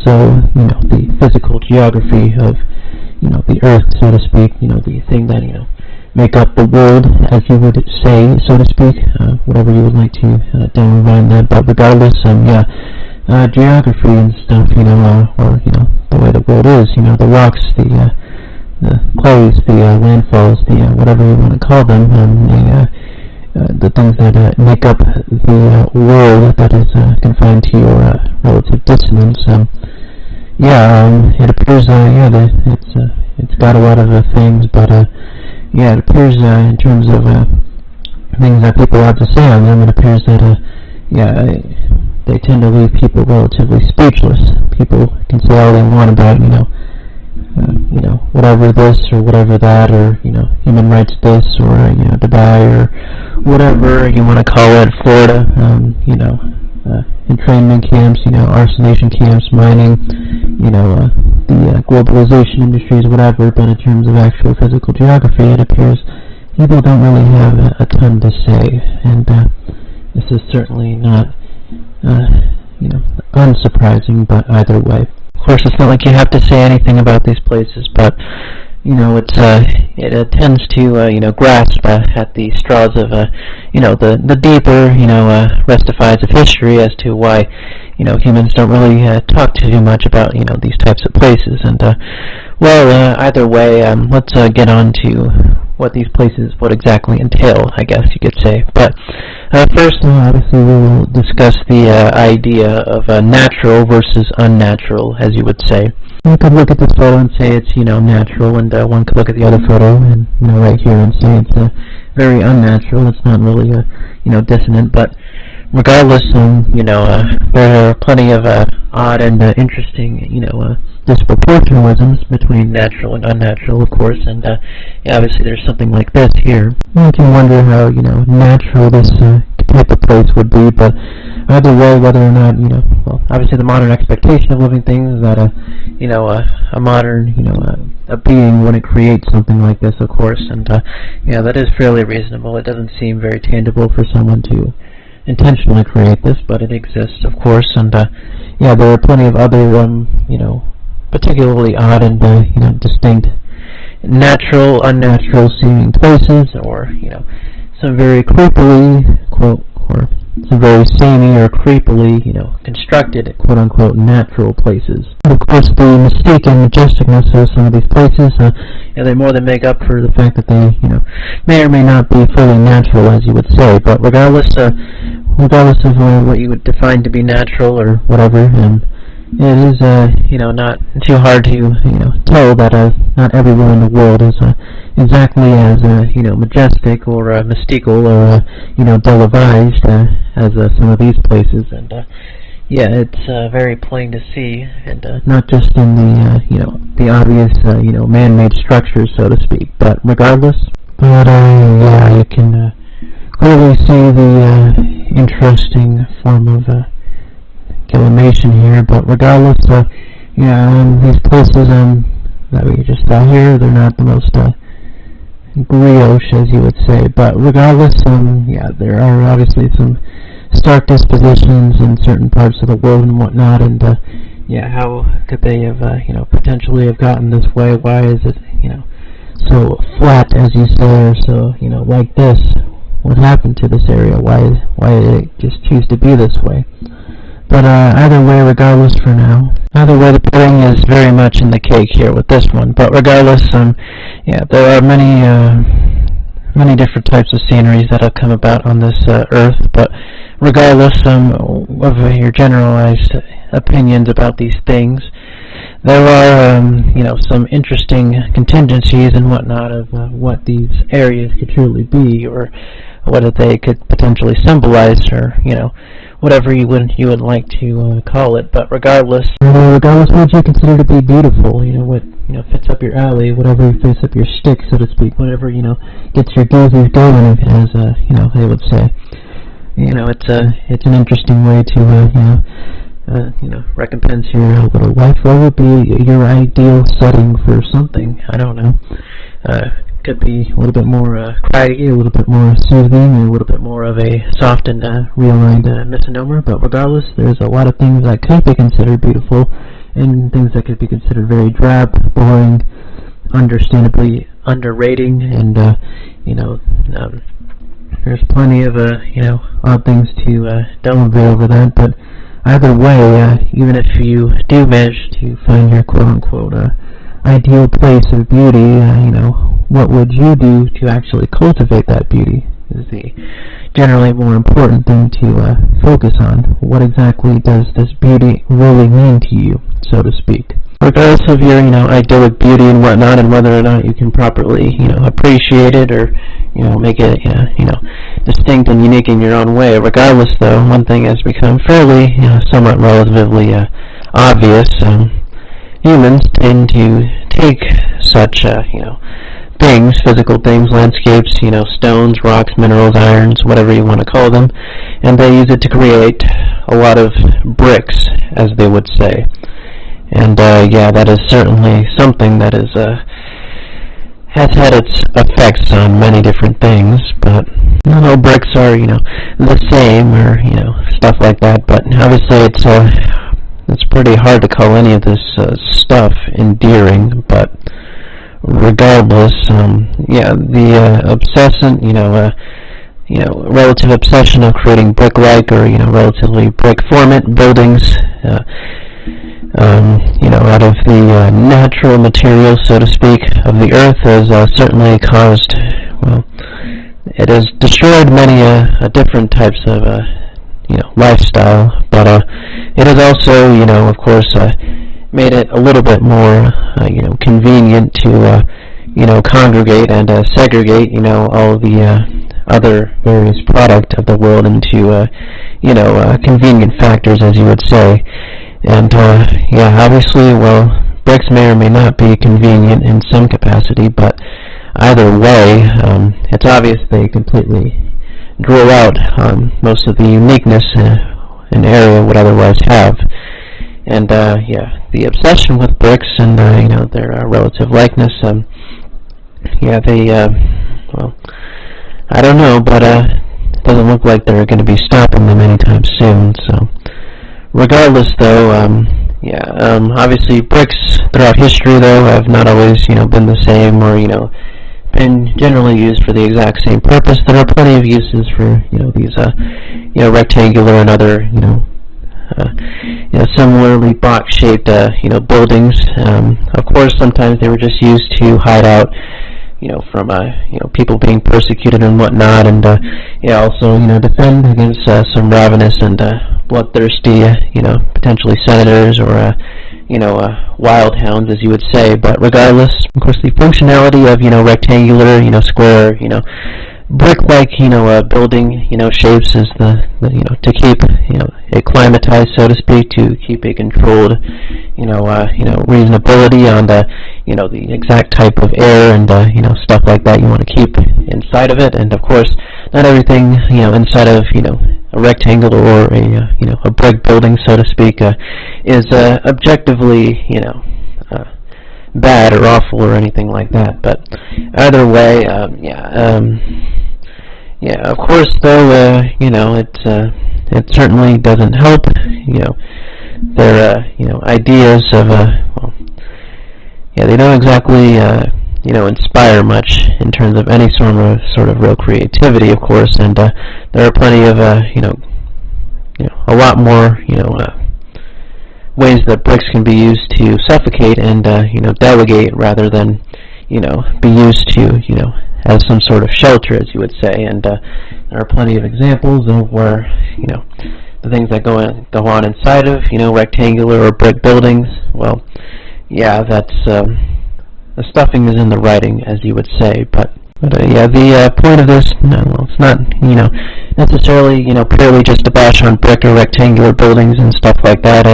also, the physical geography of, the Earth, so to speak, the thing that, make up the world, as you would say, so to speak, whatever you would like to downline that. But regardless, geography and stuff, or, the way the world is, the rocks, the clays, the landfalls, the whatever you want to call them, the things that make up the world that is confined to your relative distance. It appears, it's got a lot of things, but it appears in terms of things that people have to say on them, it appears that they tend to leave people relatively speechless. People can say all they want about, whatever this or whatever that, or, human rights this, or, Dubai, or whatever you want to call it, Florida, entrainment camps, arsenation camps, mining, the globalization industries, whatever. But in terms of actual physical geography, it appears people don't really have a ton to say, and this is certainly not, unsurprising, but either way. Of course, it's not like you have to say anything about these places, but it tends to grasp at the straws of the deeper restifies of history as to why humans don't really talk too much about these types of places. And either way, let's get on to what these places would exactly entail, I guess you could say. But first, obviously, we will discuss the idea of natural versus unnatural, as you would say. One could look at this photo and say it's, natural, and one could look at the other photo and, right here and say it's very unnatural. It's not really, dissonant, but regardless, there are plenty of odd and interesting, disproportionalisms between natural and unnatural, of course, and obviously there's something like this here. One can wonder how, natural this type of place would be, but either way, whether or not, obviously the modern expectation of living things is that a modern, a being wouldn't create something like this, of course, and that is fairly reasonable. It doesn't seem very tangible for someone to intentionally create this, but it exists, of course, and there are plenty of other, particularly odd and, distinct natural, unnatural seeming places, or, some very creepily, quote, or some very samey or creepily, constructed, quote-unquote, natural places. And of course, the mystique and majesticness of some of these places, they more than make up for the fact that they, may or may not be fully natural, as you would say. But regardless of what you would define to be natural or whatever, it is, not too hard to, tell that not everywhere in the world is exactly as, majestic or mystical or, devised as some of these places. And, it's very plain to see, and not just in the, the obvious, man-made structures, so to speak. But regardless, you can clearly see the interesting form of animation here, but regardless, these places that we just saw here, they're not the most brioche, as you would say, but regardless, there are obviously some stark dispositions in certain parts of the world and whatnot, and how could they have, potentially have gotten this way? Why is it, so flat, as you say, or so, like this? What happened to this area? Why did it just choose to be this way? But either way, regardless for now, either way, the pudding is very much in the cake here with this one. But regardless, there are many different types of sceneries that have come about on this earth. But regardless of your generalized opinions about these things, there are, some interesting contingencies and whatnot of what these areas could truly be, or what they could potentially symbolize, or, whatever you would like to call it. But regardless, what you consider to be beautiful, what fits up your alley, whatever fits up your stick, so to speak, whatever gets your geezers going, as they would say. It's an interesting way to recompense your little life. What would be your ideal setting for something? I don't know. Could be a little bit more craggy, a little bit more soothing, or a little bit more of a soft and realigned misnomer. But regardless, there's a lot of things that could be considered beautiful and things that could be considered very drab, boring, understandably underrating, and there's plenty of odd things to delve over that. But either way, even if you do manage to find your quote-unquote ideal place of beauty, what would you do to actually cultivate that beauty is the generally more important thing to focus on. What exactly does this beauty really mean to you, so to speak? Regardless of your, idyllic beauty and whatnot, and whether or not you can properly, appreciate it or, make it, distinct and unique in your own way. Regardless, though, one thing has become fairly, somewhat relatively obvious. Humans tend to take such, things, physical things, landscapes, stones, rocks, minerals, irons, whatever you want to call them, and they use it to create a lot of bricks, as they would say. And that is certainly something that is has had its effects on many different things, but not all bricks are, the same or, stuff like that. But obviously it's pretty hard to call any of this stuff endearing, but regardless, the obsession, relative obsession of creating brick-like or, relatively brick-format buildings, out of the natural materials, so to speak, of the earth has certainly caused, it has destroyed many different types of, lifestyle, but it has also, of course, made it a little bit more, convenient to, congregate and segregate, all of the other various product of the world into, convenient factors, as you would say. And, obviously, bricks may or may not be convenient in some capacity, but either way, it's obvious they completely draw out most of the uniqueness an area would otherwise have. And, the obsession with bricks and, their relative likeness, they, I don't know, but it doesn't look like they're going to be stopping them anytime soon, so. Regardless, though, obviously bricks throughout history, though, have not always, been the same or, been generally used for the exact same purpose. There are plenty of uses for, these, rectangular and other, similarly box-shaped, buildings. Of course, sometimes they were just used to hide out, from, people being persecuted and whatnot, and, also, defend against some ravenous and bloodthirsty, potentially senators or, wild hounds, as you would say. But regardless, of course, the functionality of, rectangular, square, brick-like, building, shapes is to keep, acclimatized, so to speak, to keep a controlled, reasonability on the, the exact type of air and, stuff like that you want to keep inside of it. And of course, not everything, inside of, a rectangle or a brick building, so to speak, is objectively, bad or awful or anything like that. But either way, of course, though, it certainly doesn't help, their, ideas of, they don't exactly, inspire much in terms of any sort of real creativity, of course, and there are plenty of, a lot more, ways that bricks can be used to suffocate and, delegate rather than, be used to, as some sort of shelter, as you would say. And there are plenty of examples of where, the things that go on inside of, rectangular or brick buildings. Well, that's the stuffing is in the writing, as you would say. But the point of this, it's not, necessarily, purely just to bash on brick or rectangular buildings and stuff like that.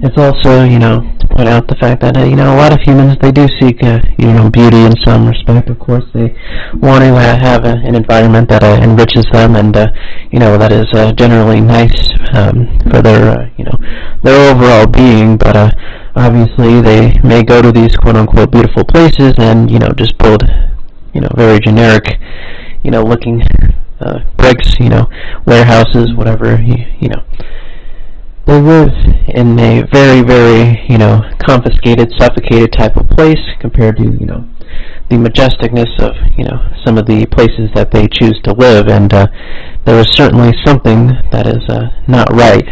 It's also, to point out the fact that, a lot of humans, they do seek, beauty in some respect. Of course, they want to have an environment that enriches them and, that is generally nice for their, their overall being. But obviously, they may go to these quote-unquote beautiful places and, just build, very generic, looking bricks, warehouses, whatever, They live in a very, very, confiscated, suffocated type of place compared to, the majesticness of, some of the places that they choose to live, and there is certainly something that is not right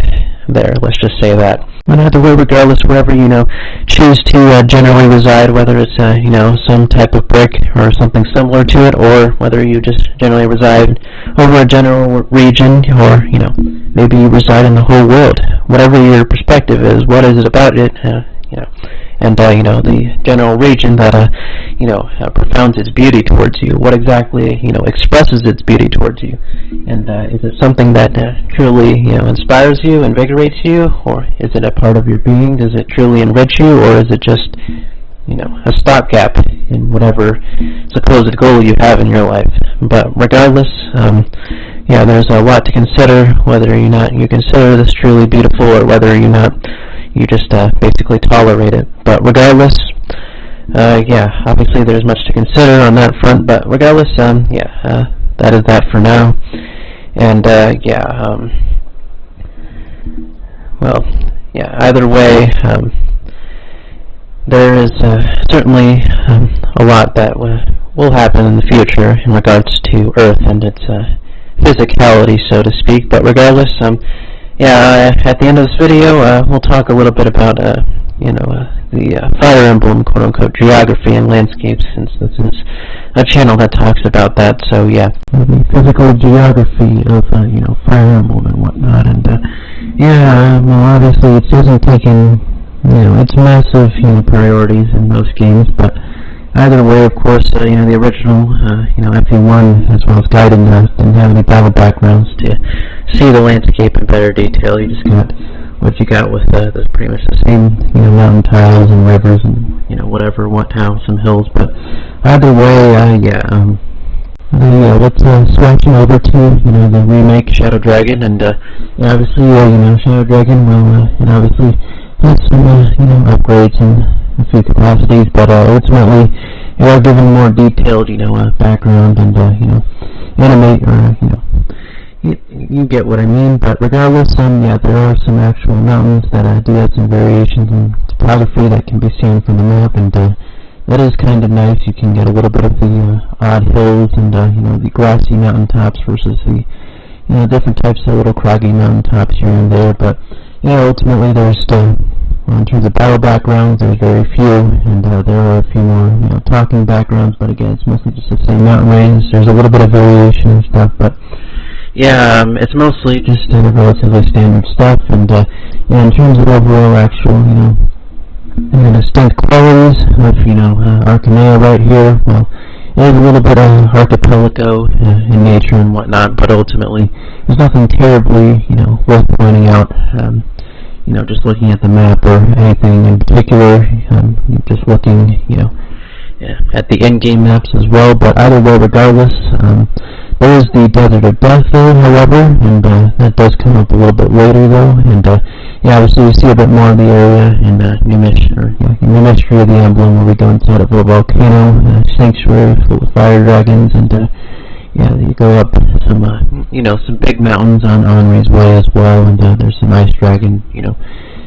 there, let's just say that. But either way, regardless, wherever choose to generally reside, whether it's some type of brick or something similar to it, or whether you just generally reside over a general region, or maybe you reside in the whole world. Whatever your perspective is, what is it about it, and the general region that profounds its beauty towards you. What exactly expresses its beauty towards you, and is it something that truly inspires you, invigorates you, or is it a part of your being? Does it truly enrich you, or is it just a stopgap in whatever supposed goal you have in your life? But regardless, there's a lot to consider, whether or not you consider this truly beautiful, or whether or not you just basically tolerate it. But regardless, obviously there's much to consider on that front, but regardless, that is that for now. And either way, there is certainly a lot that will happen in the future in regards to Earth and its physicality, so to speak. But regardless, at the end of this video, we'll talk a little bit about the Fire Emblem, quote-unquote, geography and landscapes, since this is a channel that talks about that. So the physical geography of Fire Emblem and whatnot, and obviously it isn't taking its massive priorities in most games, but either way, of course, the original FE1 as well as Gaiden didn't have any battle backgrounds to see the landscape in better detail. You just got what you got with pretty much the same mountain tiles and rivers and some hills. But either way, let's switching over to the remake Shadow Dragon, and obviously Shadow Dragon will obviously have some upgrades and a few capacities, but ultimately it will give them more detailed background and animate, or you get what I mean. But regardless, there are some actual mountains that do have some variations in topography that can be seen from the map, and that is kind of nice. You can get a little bit of the odd hills and the grassy mountain tops versus the different types of little craggy mountain tops here and there. But ultimately there's still, in terms of battle backgrounds, there's very few, and there are a few more talking backgrounds, but again, it's mostly just the same mountain range. There's a little bit of variation and stuff, but it's mostly just relatively standard stuff. And in terms of overall actual distinct qualities of Arcanea right here, well, it is a little bit archipelago in nature and whatnot, but ultimately there's nothing terribly worth pointing out. Just looking at the map or anything in particular, just looking at the in-game maps as well. But either way, regardless, there is the Desert of Death though, however, and that does come up a little bit later though, and obviously we see a bit more of the area in New Mystery of the Emblem, where we go inside of a volcano, sanctuary full of fire dragons, and you go up some big mountains on Henri's Way as well, and there's some ice dragon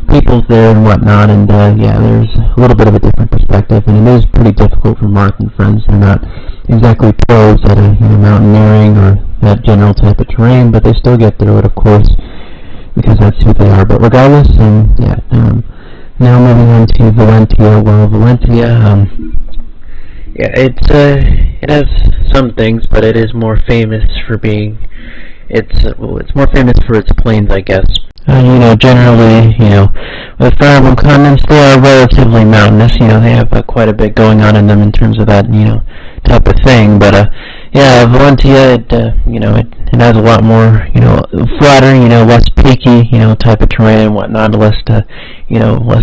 peoples there and whatnot, and there's a little bit of a different perspective, and it is pretty difficult for Marth and friends. They're not exactly pros at mountaineering or that general type of terrain, but they still get through it, of course, because that's who they are. But regardless, now moving on to Valentia. Well, Valentia, it has some things, but it is more famous for being, it's more famous for its plains, I guess. Generally, with Fire Emblem continents, they are relatively mountainous. They have quite a bit going on in them in terms of that, type of thing. But Valentia, it has a lot more, flatter, less peaky, type of terrain and whatnot, less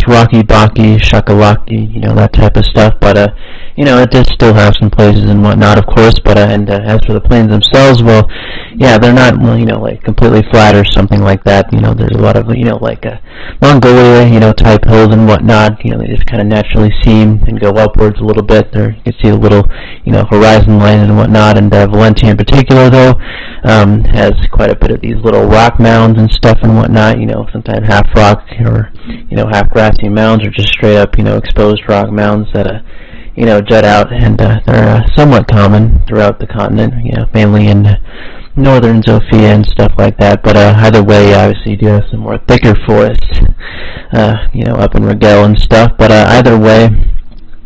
rocky, bocky, shakalaki, that type of stuff. But it does still have some places and whatnot, of course, but as for the plains themselves, well, yeah, they're not, like completely flat or something like that. There's a lot of, like Mongolia, type hills and whatnot. They just kind of naturally seam and go upwards a little bit. There you can see a little, horizon line and whatnot. And Valentia in particular, though, has quite a bit of these little rock mounds and stuff and whatnot. Sometimes half rock or half grassy mounds, or just straight up, exposed rock mounds that jut out, and they're somewhat common throughout the continent, mainly in northern Sofia and stuff like that. But either way, obviously you do have some more thicker forests, up in Rigel and stuff. But either way,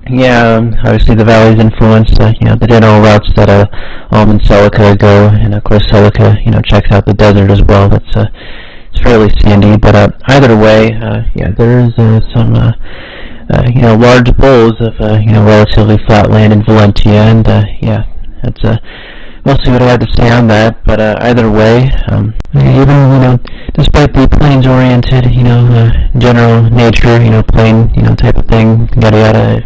yeah, obviously the valley's influence, the general routes that Alm and Celica go, and of course Celica, checks out the desert as well. It's fairly sandy, but either way, there is some large bowls of relatively flat land in Valentia, and that's mostly what I have to say on that. But either way, even despite the plains-oriented, general nature, plain, type of thing, yada yada,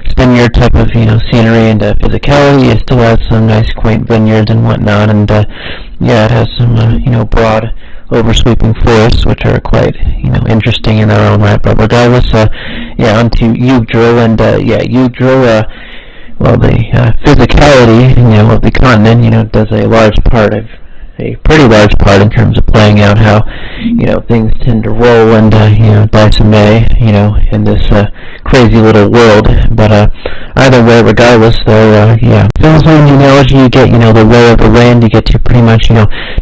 spinner type of, scenery and physicality, it still has some nice, quaint vineyards and whatnot, and it has some, broad, oversweeping forests, which are quite, interesting in their own right. But regardless, onto Yggdrasil, and Yggdrasil, well, the physicality, of the continent, does a pretty large part in terms of playing out how, things tend to roll and, decimate, in this crazy little world. But either way, regardless, though, feels like the analogy you get, the way of the land, you get to pretty much,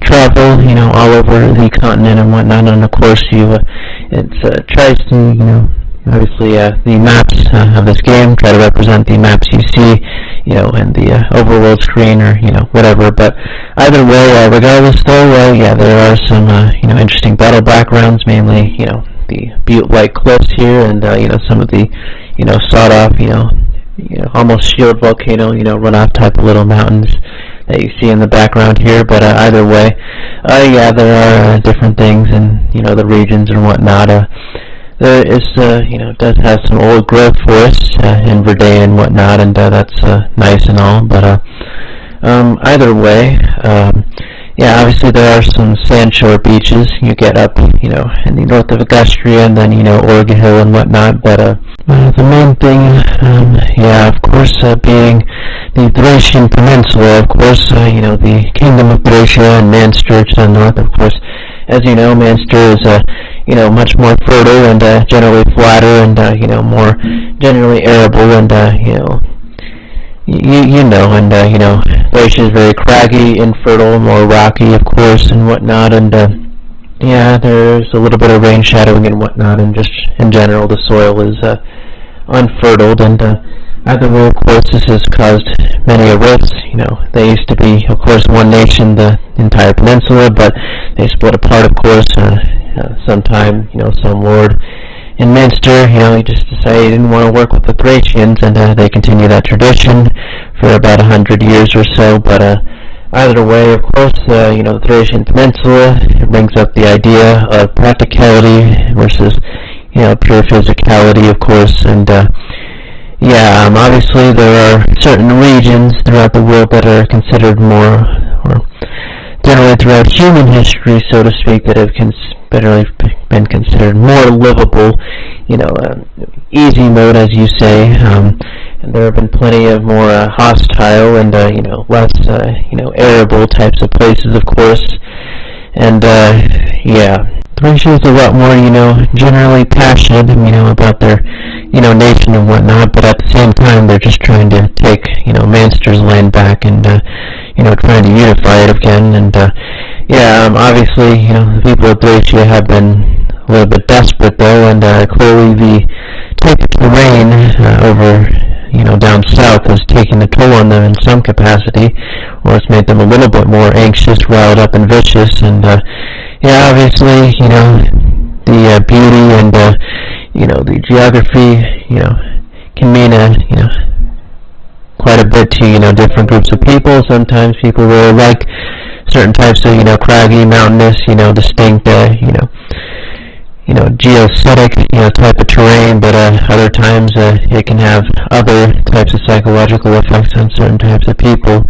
travel, all over the continent and whatnot, and of course it tries to, obviously, the maps of this game try to represent the maps you see, in the overworld screen or, whatever. But either way, regardless, though, there are some, interesting battle backgrounds, mainly, the butte-like cliffs here, and, some of the, sawed-off, almost shield volcano, runoff type of little mountains that you see in the background here. But either way, there are different things in, the regions and whatnot. There is, does have some old growth forests in Verdane and whatnot, and that's nice and all. But either way, obviously there are some sandshore beaches. You get up, in the north of Augustria, and then, Orgehill and whatnot. But the main thing, of course, being the Thracian Peninsula, of course, the Kingdom of Thracia and Manster to the north, of course. As you know, Manster is, much more fertile and generally flatter and, more generally arable, and, Thracia is very craggy, infertile, more rocky, of course, and whatnot, and, there's a little bit of rain shadowing and whatnot, and just in general the soil is unfertile, and either way, of course, this has caused many rifts. They used to be, of course, one nation, the entire peninsula, but they split apart, of course, sometime, some lord in Minster, he just decided he didn't want to work with the Thracians, and they continue that tradition for about 100 years or so. But either way, of course, the Thracian Peninsula, it brings up the idea of practicality versus, pure physicality, of course, and obviously there are certain regions throughout the world that are considered more, or generally throughout human history, so to speak, that have been considered more livable, easy mode, as you say, and there have been plenty of more hostile and, less, arable types of places, of course, and, Thracia is a lot more, generally passionate, about their, nation and whatnot, but at the same time, they're just trying to take, Manster's land back and, trying to unify it again, and, obviously, the people of Thracia have been a little bit desperate, though, and, clearly the type of terrain, over, down south has taken a toll on them in some capacity, or it's made them a little bit more anxious, riled up, and vicious, and, obviously, the beauty and, the geography, can mean, quite a bit to, different groups of people. Sometimes people really like certain types of, craggy, mountainous, distinct, geocetic, type of terrain, but, other other times it can have other types of psychological effects on certain types of people.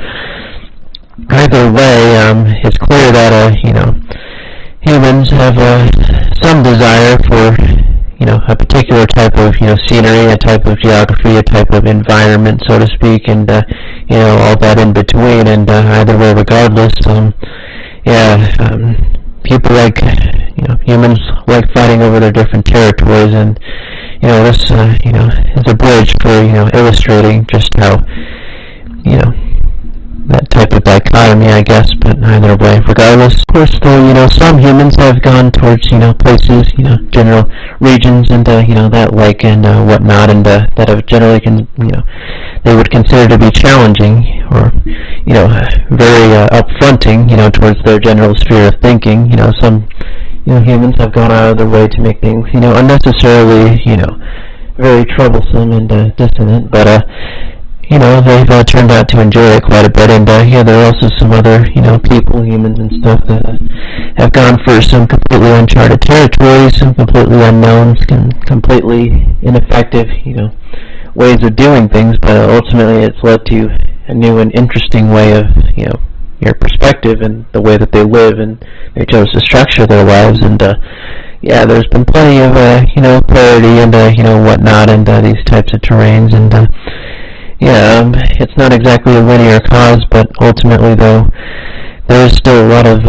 Either way, it's clear that humans have some desire for a particular type of scenery, a type of geography, a type of environment, so to speak, and all that in between. And either way, regardless, people like humans like fighting over their different territories, and this is a bridge for illustrating just how that type of dichotomy, I guess. But either way, regardless, of course, though, some humans have gone towards places, general regions, and that like and whatnot, and that have generally they would consider to be challenging or very upfronting towards their general sphere of thinking. Some humans have gone out of their way to make things unnecessarily very troublesome and dissonant, but they've turned out to enjoy it quite a bit. And there are also some other people, humans and stuff, that have gone for some completely uncharted territories, some completely unknown, completely ineffective ways of doing things, but ultimately it's led to a new and interesting way of your perspective and the way that they live, and they chose to structure their lives. And there's been plenty of clarity and whatnot, and these types of terrains, and it's not exactly a linear cause, but ultimately, though, there is still a lot of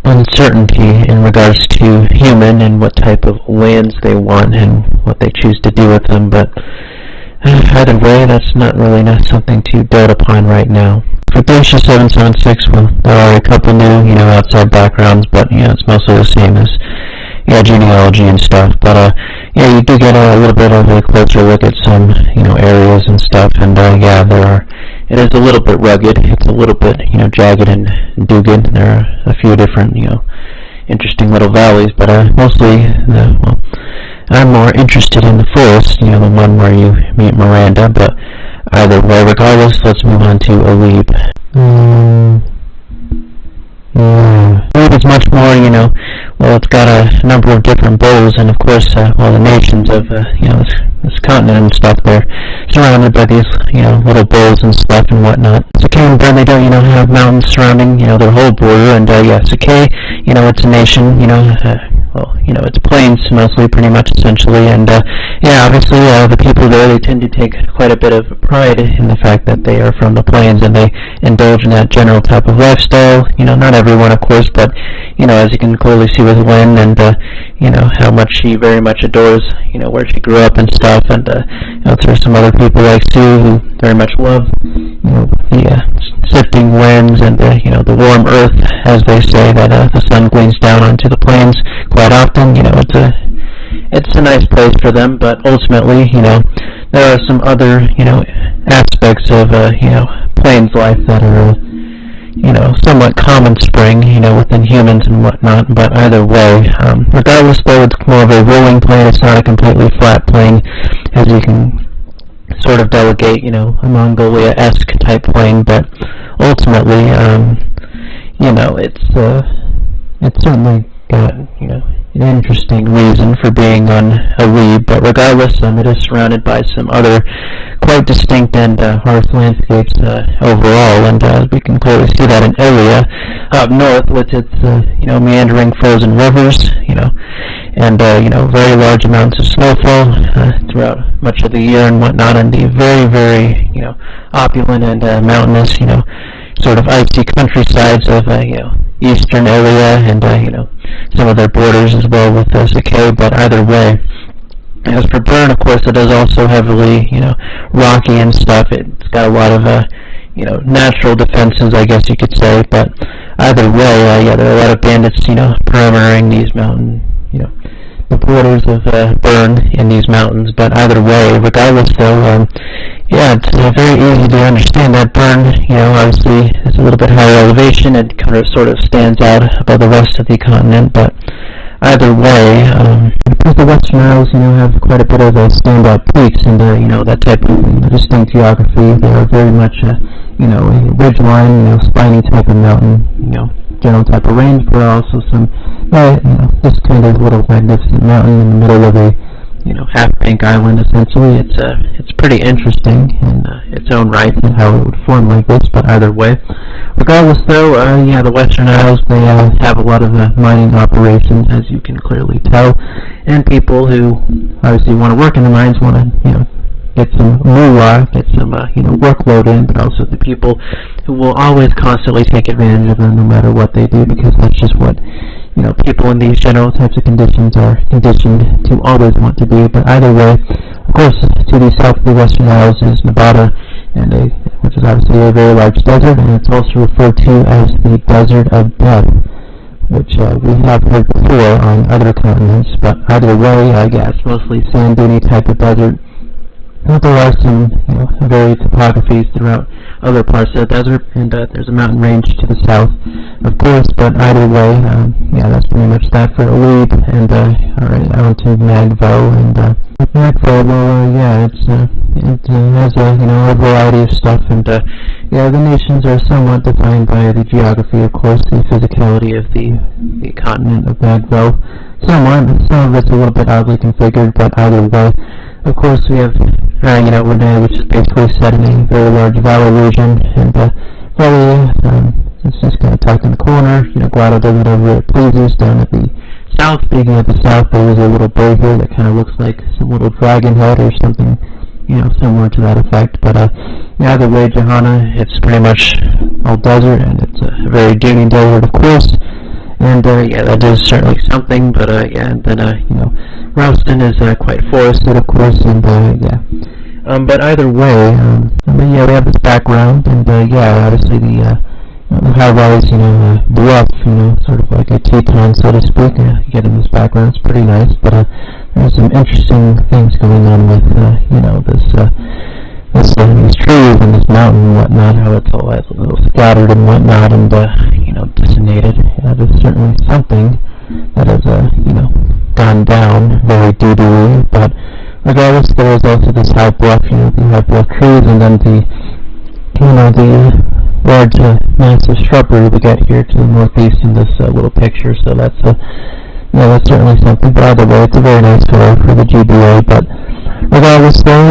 uncertainty in regards to human and what type of lands they want and what they choose to do with them. But either way, that's not something to dote upon right now. For Glacier 776, well, there are a couple new, outside backgrounds, but it's mostly the same as genealogy and stuff. But you do get a little bit of a closer look at some areas and stuff, and it is a little bit rugged. It's a little bit jagged and dogged. There are a few different interesting little valleys, but mostly I'm more interested in the forest, the one where you meet Miranda. But either way, regardless, let's move on to Alib. Alib is much more, it's got a number of different bowls, and of course, the nations of, this continent and stuff, they're surrounded by these, little bowls and stuff and whatnot. Sakay and Burn, they don't, have mountains surrounding, their whole border, and, Sakay, it's a nation, it's plains mostly, pretty much, essentially, and, obviously, the people there, they tend to take quite a bit of pride in the fact that they are from the plains, and they indulge in that general type of lifestyle. Not everyone, of course, but, as you can clearly see with Lynn, and, how much she very much adores, where she grew up and stuff, and, there's some other people like Sue who very much love, the sifting winds and, the warm earth, as they say, that the sun gleams down onto the plains quite often. It's a nice place for them, but ultimately, there are some other, aspects of, plains life that are, somewhat common spring, within humans and whatnot. But either way, regardless, though, it's more of a rolling plain. It's not a completely flat plain, as you can sort of delegate, a Mongolia-esque type plain. But ultimately, it's certainly got, an interesting reason for being on Alib, but regardless, it is surrounded by some other quite distinct and harsh landscapes overall, and we can clearly see that in Ilia up north with its meandering frozen rivers, and very large amounts of snowfall throughout much of the year and whatnot, and the very, very opulent and mountainous, sort of icy countrysides of eastern Ilia, and some of their borders as well with Sakay. But either way, as for Burn, of course, it is also heavily rocky and stuff. It's got a lot of natural defenses, I guess you could say. But either way, there are a lot of bandits perimetering these mountain the borders of Burn in these mountains. But either way, regardless, though, it's very easy to understand that Burn, obviously is a little bit higher elevation and kind of sort of stands out above the rest of the continent. But either way, because the Western Isles, have quite a bit of standout peaks and, that type of distinct geography, they are very much, a ridgeline, spiny type of mountain, general type of range, but also some, this kind of little magnificent mountain in the middle of a, half-bank island essentially. It's pretty interesting in its own right and how it would form like this, but either way. Regardless though, the Western Isles, they have a lot of mining operations, as you can clearly tell, and people who obviously want to work in the mines want to, get some moolah, get some, workload in, but also the people who will always constantly take advantage of them no matter what they do, because that's just what, people in these general types of conditions are conditioned to always want to do. But either way, of course, to the south of the Western Isles is Nevada, which is obviously a very large desert, and it's also referred to as the Desert of Death, which we have heard before on other continents. But either way, it's mostly sand dune type of desert. There are some, varied topographies throughout other parts of the desert, and there's a mountain range to the south, of course, but either way, that's pretty much that for Alib, and, alright, on to Magvo, and, Magvo, well, it has a variety of stuff, and, the nations are somewhat defined by the geography, of course, the physicality of the continent of Magvo, somewhat, some of it's a little bit oddly configured, but either way, of course, we have, Renee, which is basically set in a very large valley region, and, it's just kind of tucked in the corner. Guado does whatever it pleases. Down at the south, speaking of the south, there is a little bay here that kind of looks like some little dragon head or something, similar to that effect. But, either way, Johanna, it's pretty much all desert, and it's a very duny desert, of course. And, that is certainly something, but, and then, Ralston is quite forested, of course, and, but either way, we have this background, and, obviously the high rise, bluff, sort of like a Teton, so to speak, getting this background, it's pretty nice, but, there's some interesting things going on with, these trees and this mountain and whatnot, how it's all a little scattered and whatnot, and, disseminated. That is certainly something that has, gone down very doo-doo-y, but regardless, there is also this high bluff, the high bluff trees, and then the large, massive shrubbery we get here to the northeast in this little picture, so that's that's certainly something. But either way, it's a very nice photo for the GBA, but regardless though,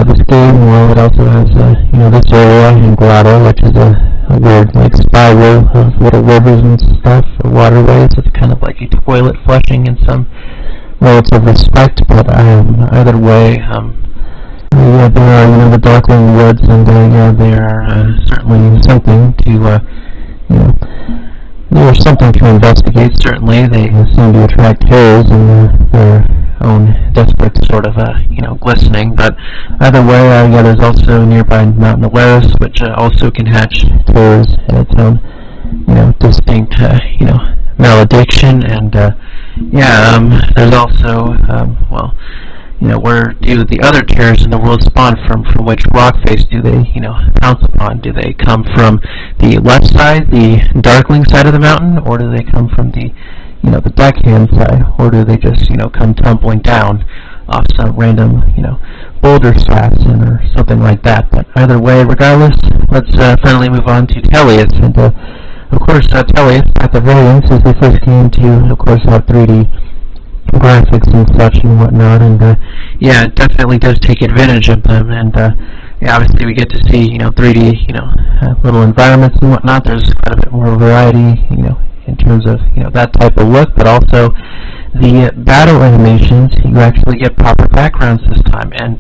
this game, well, it also has, this area in Grotto, which is a weird, spiral of little rivers and stuff, or waterways. It's kind of like a toilet flushing in some relative respect, but either way, there are, the darkling woods, and, they are certainly something to, there's something to investigate, certainly. They seem to attract hares in their own desperate sort of, glistening, but either way, there's also nearby Mount Naleris, which also can hatch hares in its own, distinct, malediction, and, there's also, where do the other terrors in the world spawn from which rock face do they, pounce upon? Do they come from the left side, the darkling side of the mountain, or do they come from the, the deckhand side, or do they just, come tumbling down off some random, boulder slabs or something like that? But either way, regardless, let's finally move on to Tellius, and, of course, Tellius, at the very end, since they first came to, of course, have 3D graphics and such and whatnot, and it definitely does take advantage of them, and obviously we get to see 3D little environments and whatnot. There's quite a bit more variety in terms of that type of look, but also the battle animations, you actually get proper backgrounds this time, and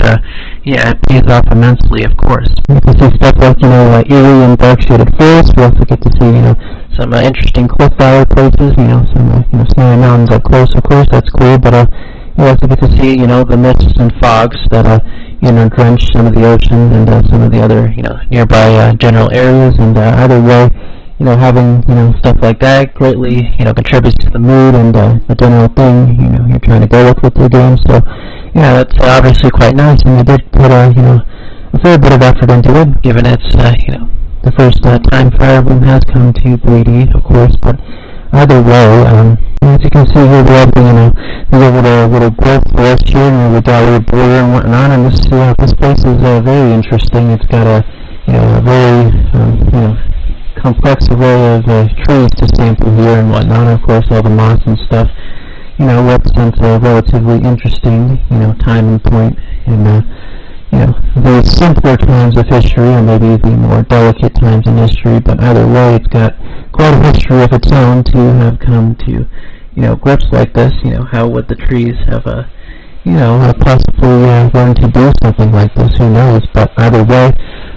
it pays off immensely, of course. You can see stuff like eerie and dark shaded forests. We also get to see some interesting cliff fireplaces, some snowy mountains up close, of course, that's cool, but you also get to see, the mists and fogs that, drench some of the ocean and some of the other, nearby general areas, and either way, having, stuff like that greatly, contributes to the mood and the general thing, you're trying to go with your game, so, that's obviously quite nice, and they did put, a fair bit of effort into it, given it's, the first time Fire Emblem has come to 3D, of course, but either way, as you can see here, we have the little growth forest here, and the Dahlia border and whatnot, and this place is very interesting. It's got a very complex array of trees to sample here and whatnot. Of course, all the moss and stuff represents a relatively interesting, time and point in, the simpler times of history, or maybe the more delicate times in history, but either way, it's got quite a history of its own to have come to, grips like this. How would the trees have, possibly learned to do something like this? Who knows? But either way,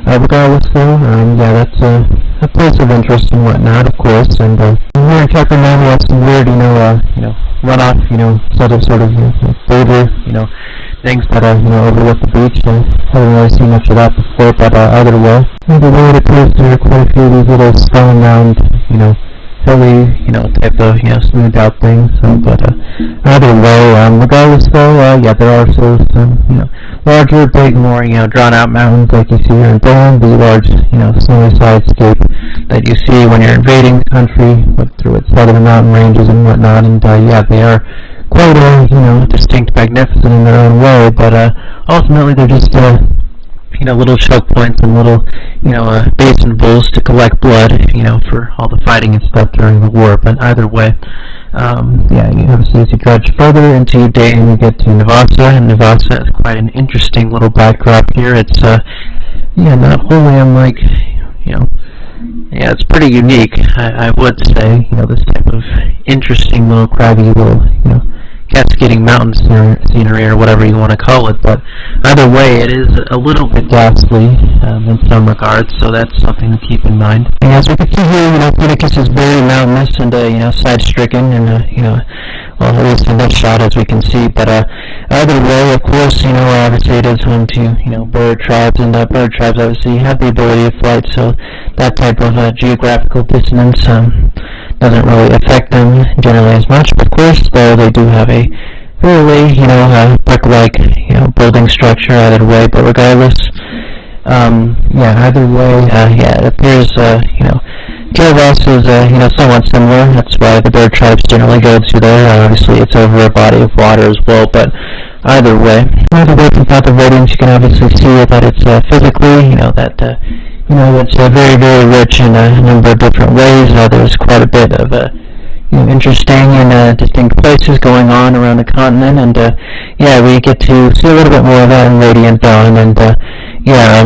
regardless though, that's a place of interest and whatnot, of course, and here in Sacramento, we have some weird, runoff, sort of, border, things that overlook the beach. I haven't really seen much of that before, but either way, it appears there are quite a few of these little stone round, hilly, type of, smoothed out things. But either way, regardless though, there are also some, larger, big, more, drawn out mountains like you see here in Bowen, the large, snowy sidescape that you see when you're invading the country, through its southern mountain ranges and whatnot, and they are quite, distinct, magnificent in their own way, but ultimately they're just, little choke points and little, basin bowls to collect blood, for all the fighting and stuff during the war. But either way, obviously as you trudge further into Dayton, you get to Navassa, and Navassa is quite an interesting little backdrop here. It's, not wholly unlike, it's pretty unique, I would say, this type of interesting little craggy little, cascading mountain scenery, or whatever you want to call it. But either way, it is a little bit ghastly in some regards, so that's something to keep in mind. And as we can see here, Phoenix is very mountainous and, side-stricken, and, well, at least in this shot, as we can see. But either way, of course, obviously it is home to, bird tribes, and bird tribes obviously have the ability of flight, so that type of geographical dissonance doesn't really affect them generally as much. But of course, though, they do have a fairly, brick-like, building structure either way. But regardless, either way, it appears, Kiribati is, somewhat similar. That's why the bird tribes generally go to there. Obviously, it's over a body of water as well, but either way, without the radiance, you can obviously see that it's physically, it's very, very rich in a number of different ways. There's quite a bit of interesting and distinct places going on around the continent, and we get to see a little bit more of that in Radiant Dawn. And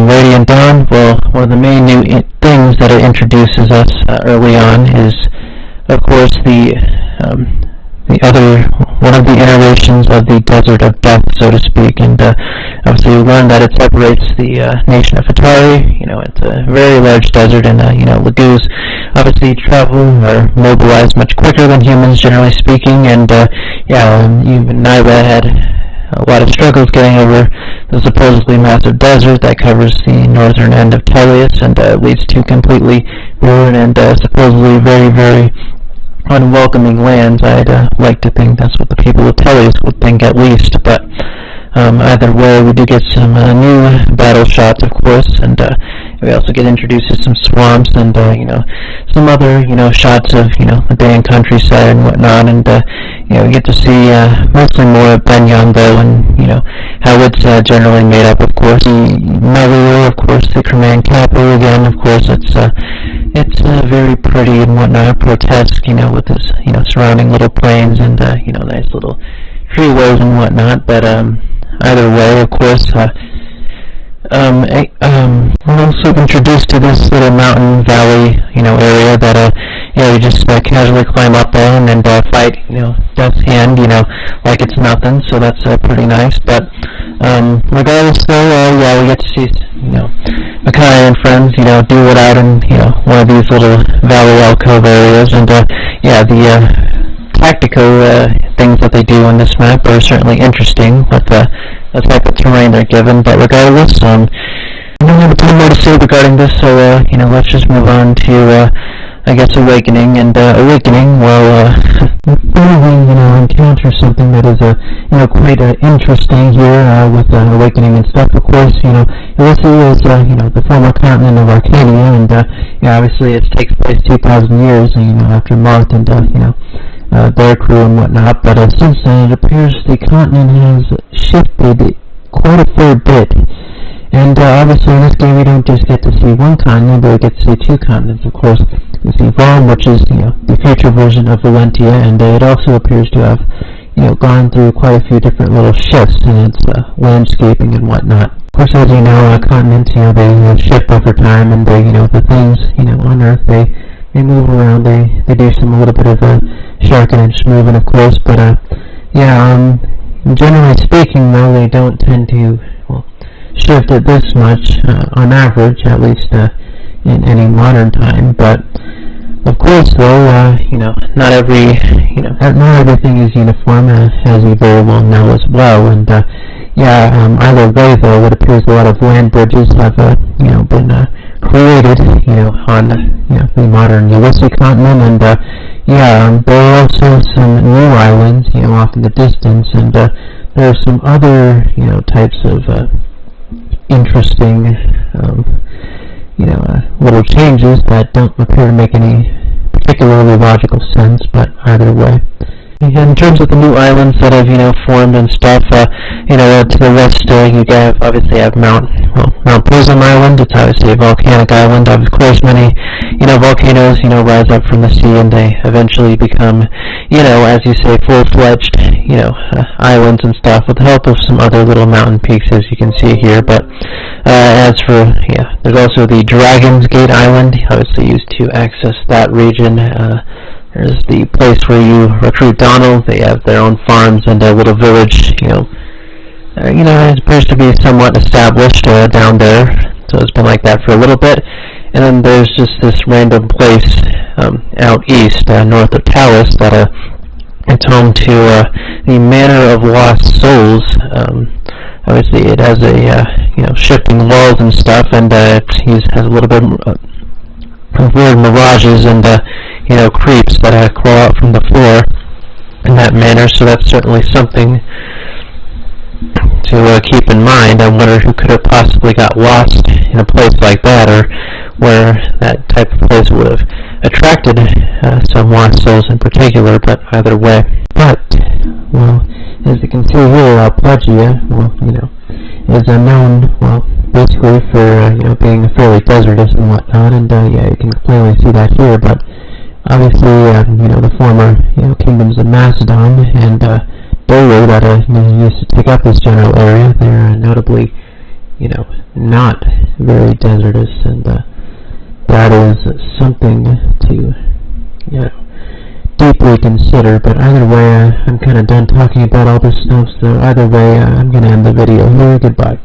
Radiant Dawn, well, one of the main new things that it introduces us early on is, of course, one of the iterations of the Desert of Death, so to speak, and obviously we learned that it separates the nation of Atari. It's a very large desert, and lagoos obviously travel or mobilize much quicker than humans, generally speaking, and even Nyla had a lot of struggles getting over the supposedly massive desert that covers the northern end of Tellius, and leads to completely barren and supposedly very, very unwelcoming lands. I'd like to think that's what the people of Tellius would think, at least. But either way, we do get some new battle shots, of course, and we also get introduced to some swamps and some other shots of the Dayan countryside and whatnot, and we get to see mostly more of Benyon, though, and how it's generally made up. Of course, the Melior, of course, the Cremain capital. Again, of course, it's very pretty and whatnot, grotesque, with its surrounding little plains and nice little freeways and whatnot. But either way, of course, we're also introduced to this little mountain valley, area that we just casually climb up on and fight, death's hand, like it's nothing. So that's pretty nice. But regardless, though, we get to see, Makai and friends, do it out in, one of these little valley alcove areas, and the tactical things that they do on this map are certainly interesting with the type of terrain they're given. But regardless, I don't have a ton more to say regarding this, so let's just move on to Awakening. And Awakening, well, we encounter something that is quite interesting here with Awakening and stuff. Of course, Elysia is the former continent of Arcadia, and obviously it takes place 2,000 years after Marth and their crew and whatnot. But since then, it appears the continent has shifted quite a fair bit. And obviously in this game we don't just get to see one continent, but we get to see two continents. Of course, we see Valm, which is the future version of Valentia, and it also appears to have gone through quite a few different little shifts in its landscaping and whatnot. Of course, as you know, continents, they shift over time, and the things, on Earth, they move around. They do a little bit of sharking and schmooving, of course, but generally speaking, though, they don't tend to shift it this much on average, at least in any modern time. But of course, though, not everything is uniform, as you very well know as well. And either way, though, it appears a lot of land bridges have been created, on the modern Ulysses continent, and there are also some new islands, off in the distance, and there are some other types of interesting little changes that don't appear to make any particularly logical sense, but either way. In terms of the new islands that have, formed and stuff, to the west, you obviously have Mount Prism Island. It's obviously a volcanic island. Of course, many, volcanoes, rise up from the sea, and they eventually become, as you say, full-fledged, islands and stuff, with the help of some other little mountain peaks, as you can see here. But as for, there's also the Dragon's Gate Island, obviously used to access that region. There's the place where you recruit Donald. They have their own farms and a little village, it appears to be somewhat established down there. So it's been like that for a little bit. And then there's just this random place out east, north of Talos, that it's home to the Manor of Lost Souls. Obviously, it has a shifting walls and stuff, and it has a little bit of weird mirages and creeps that crawl out from the floor in that manner. So that's certainly something to keep in mind. I wonder who could have possibly got lost in a place like that, or where that type of place would have attracted some lost souls in particular. But either way, as you can see here, Pelagia, is known, basically for being fairly desertous and whatnot, and you can clearly see that here. But obviously, the former, kingdoms of Macedon and Dolo that used to take up this general area, they're notably, not very desertous, and that is something to, deeply consider. But either way, I'm kind of done talking about all this stuff, so either way, I'm going to end the video here. Goodbye.